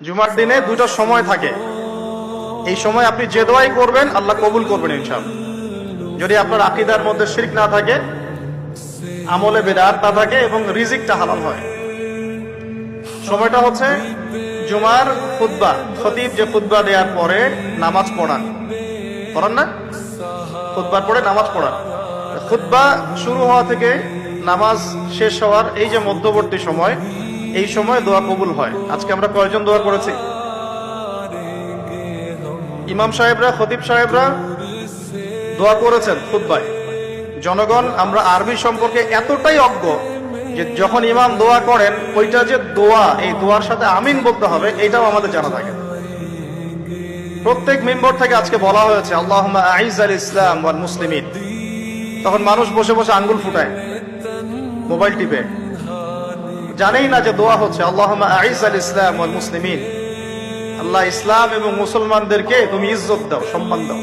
জুমার দিনে দুটো সময় থাকে। এই সময় আপনি যে দোয়াই করবেন আল্লাহ কবুল করবেন ইনশাআল্লাহ, যদি আপনার আকীদার মধ্যে শিরক না থাকে, আমলে বিদআত না থাকে এবং রিজিকটা হালাল হয়। সময়টা হচ্ছে জুমার খুতবা, খতিব যে খুতবা দেওয়ার পরে নামাজ পড়ান না, খুতবার পরে নামাজ পড়ান। খুতবা শুরু হওয়া থেকে নামাজ শেষ হওয়ার এই যে মধ্যবর্তী সময়, এই সময় দোয়া কবুল হয়। আজকে আমরা কয়জন দোয়া করেছি? ইমাম সাহেবরা, খতিব সাহেবরা দোয়া করেছেন খুতবায়। জনগণ আমরা আরবি সম্পর্কে এতটাই অজ্ঞ যে যখন ইমাম দোয়া করেন ওইটা যে দোয়া, এই দোয়ার সাথে আমিন বলতে হবে এটাও আমাদের জানা থাকে। প্রত্যেক মেম্বার থেকে আজকে বলা হয়েছে আল্লাহুম্মা আইজ্জাল ইসলাম ওয়াল মুসলিমিন। তখন মানুষ বসে বসে আঙ্গুল ফুটায়, মোবাইল টিপে, জানেই না যে দোয়া হচ্ছে আল্লাহুম্মা আইজ্জাল ইসলাম ওয়াল মুসলিমিন। আল্লাহ ইসলাম এবং মুসলমানদেরকে তুমি ইজ্জত দাও, সম্মান দাও।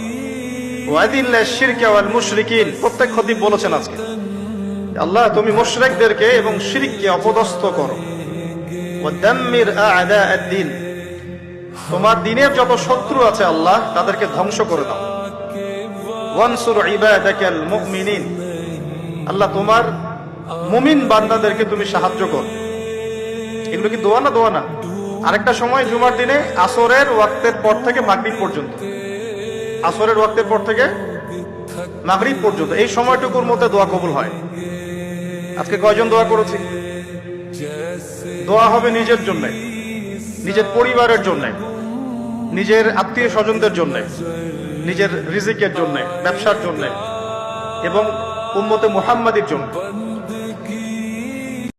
ওয়াদিল্লাহ শিরকা ওয়াল মুশরিকিন, প্রত্যেক খতিব বলেছেন আজকে আল্লাহ তুমি মুশরিকদেরকে এবং শিরককে অপদস্থ করো। ওয়াদাম্মির আ'দা আদ-দ্বীন, তোমার দ্বীনের যত শত্রু আছে আল্লাহ তাদেরকে ধ্বংস করে দাও। ওয়ানসুর ইবাদাকাল মুমিনিন, আল্লাহ তোমার মুমিন বান্দাদেরকে তুমি সাহায্য করো। এগুলো কি দোয়া না? দোয়া না। আরেকটা সময় জুমার দিনে আসরের ওয়াক্তের পর থেকে মাগরিব পর্যন্ত, আসরের ওয়াক্তের পর থেকে মাগরিব পর্যন্ত এই সময়টুকুর মধ্যে দোয়া কবুল হয়। আজকে কয়জন দোয়া করেছি? দোয়া হবে নিজের জন্য, নিজের পরিবারের জন্য, নিজের আত্মীয় স্বজনদের জন্য, নিজের রিজিকের জন্য, ব্যবসার জন্য এবং উম্মতে মুহাম্মাদির জন্য।